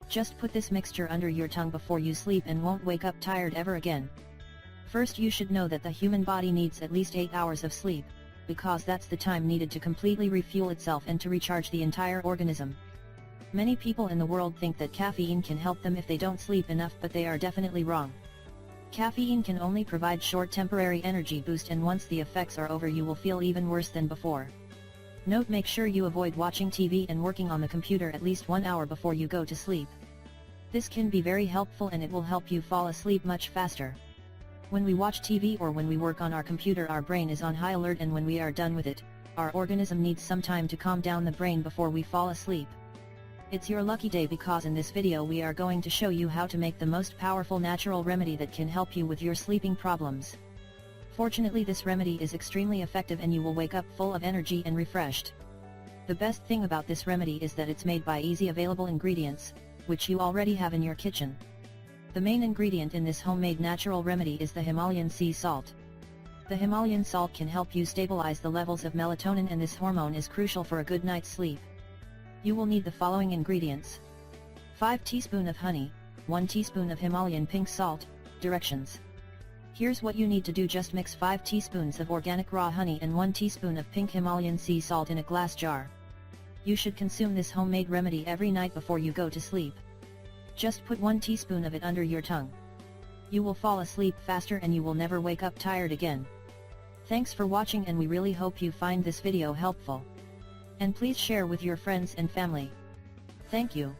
Just put this mixture under your tongue before you sleep and won't wake up tired ever again. First, you should know that the human body needs at least 8 hours of sleep, because that's the time needed to completely refuel itself and to recharge the entire organism. Many people in the world think that caffeine can help them if they don't sleep enough, but they are definitely wrong. Caffeine can only provide short temporary energy boost, and once the effects are over you will feel even worse than before. Note: make sure you avoid watching TV and working on the computer at least 1 hour before you go to sleep. This can be very helpful and it will help you fall asleep much faster. When we watch TV or when we work on our computer, our brain is on high alert, and when we are done with it, our organism needs some time to calm down the brain before we fall asleep. It's your lucky day, because in this video we are going to show you how to make the most powerful natural remedy that can help you with your sleeping problems. Fortunately, this remedy is extremely effective and you will wake up full of energy and refreshed. The best thing about this remedy is that it's made by easy available ingredients, which you already have in your kitchen. The main ingredient in this homemade natural remedy is the Himalayan sea salt. The Himalayan salt can help you stabilize the levels of melatonin, and this hormone is crucial for a good night's sleep. You will need the following ingredients: 5 teaspoons of honey, 1 teaspoon of Himalayan pink salt. Directions. Here's what you need to do: just mix 5 teaspoons of organic raw honey and 1 teaspoon of pink Himalayan sea salt in a glass jar. You should consume this homemade remedy every night before you go to sleep. Just put 1 teaspoon of it under your tongue. You will fall asleep faster and you will never wake up tired again. Thanks for watching, and we really hope you find this video helpful. And please share with your friends and family. Thank you.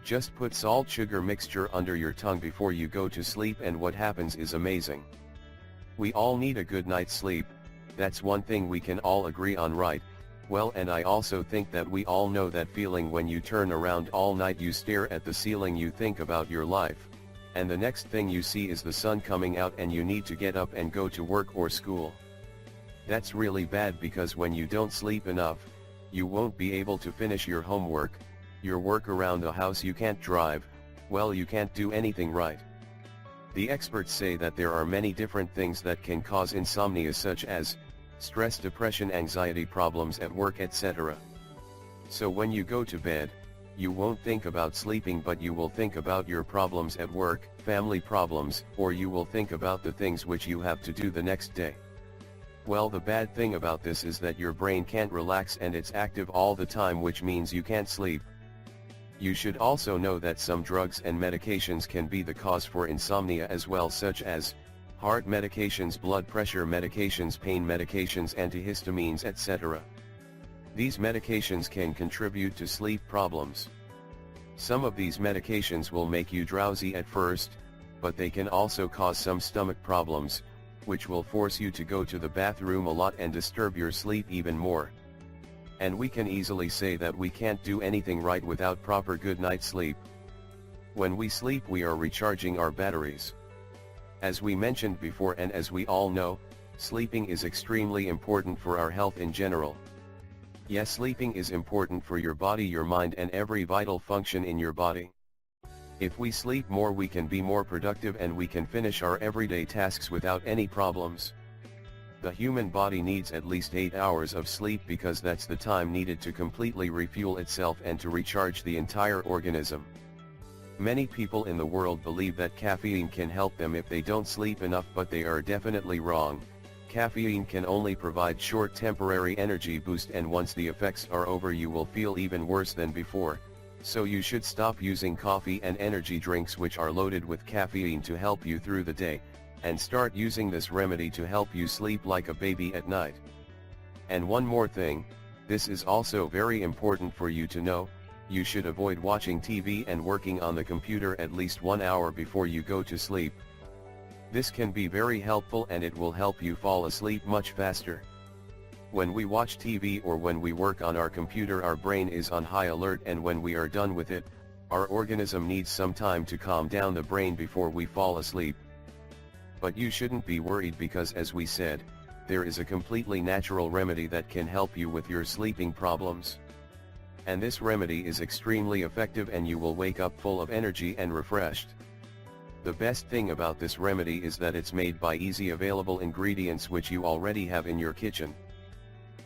Just put salt sugar mixture under your tongue before you go to sleep, and what happens is amazing. We all need a good night's sleep. That's one thing we can all agree on, right? Well, and I also think that we all know that feeling when you turn around all night, you stare at the ceiling, you think about your life, and the next thing you see is the sun coming out and you need to get up and go to work or school. That's really bad, because when you don't sleep enough, you won't be able to finish your homework, your work around the house, you can't drive, well, you can't do anything right. The experts say that there are many different things that can cause insomnia, such as stress, depression, anxiety, problems at work, etc. So when you go to bed, you won't think about sleeping, but you will think about your problems at work, family problems, or you will think about the things which you have to do the next day. Well, the bad thing about this is that your brain can't relax and it's active all the time, which means you can't sleep. You should also know that some drugs and medications can be the cause for insomnia as well, such as heart medications, blood pressure medications, pain medications, antihistamines, etc. These medications can contribute to sleep problems. Some of these medications will make you drowsy at first, but they can also cause some stomach problems, which will force you to go to the bathroom a lot and disturb your sleep even more. And we can easily say that we can't do anything right without proper good night's sleep. When we sleep, we are recharging our batteries. As we mentioned before, and as we all know, sleeping is extremely important for our health in general. Yes, sleeping is important for your body, your mind, and every vital function in your body. If we sleep more, we can be more productive and we can finish our everyday tasks without any problems. The human body needs at least 8 hours of sleep, because that's the time needed to completely refuel itself and to recharge the entire organism. Many people in the world believe that caffeine can help them if they don't sleep enough, but they are definitely wrong. Caffeine can only provide short temporary energy boost, and once the effects are over you will feel even worse than before, so you should stop using coffee and energy drinks which are loaded with caffeine to help you through the day, and start using this remedy to help you sleep like a baby at night. And one more thing, this is also very important for you to know, you should avoid watching TV and working on the computer at least 1 hour before you go to sleep. This can be very helpful and it will help you fall asleep much faster. When we watch TV or when we work on our computer, our brain is on high alert, and when we are done with it, our organism needs some time to calm down the brain before we fall asleep. But you shouldn't be worried, because as we said, there is a completely natural remedy that can help you with your sleeping problems. And this remedy is extremely effective and you will wake up full of energy and refreshed. The best thing about this remedy is that it's made by easy available ingredients which you already have in your kitchen.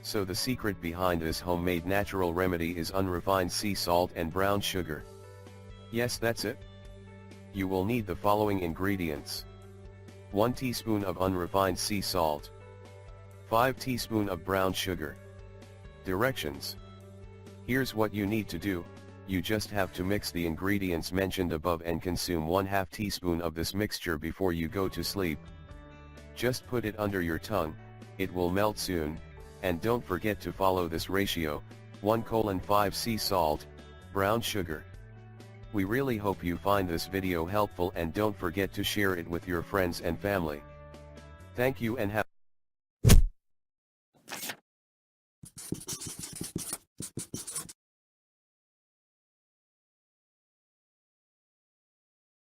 So the secret behind this homemade natural remedy is unrefined sea salt and brown sugar. Yes, that's it. You will need the following ingredients. 1 teaspoon of unrefined sea salt. 5 teaspoon of brown sugar. Directions. Here's what you need to do. You just have to mix the ingredients mentioned above and consume 1/2 teaspoon of this mixture before you go to sleep. Just put it under your tongue, it will melt soon, and don't forget to follow this ratio, 1:5 sea salt, brown sugar. We really hope you find this video helpful and don't forget to share it with your friends and family. Thank you and have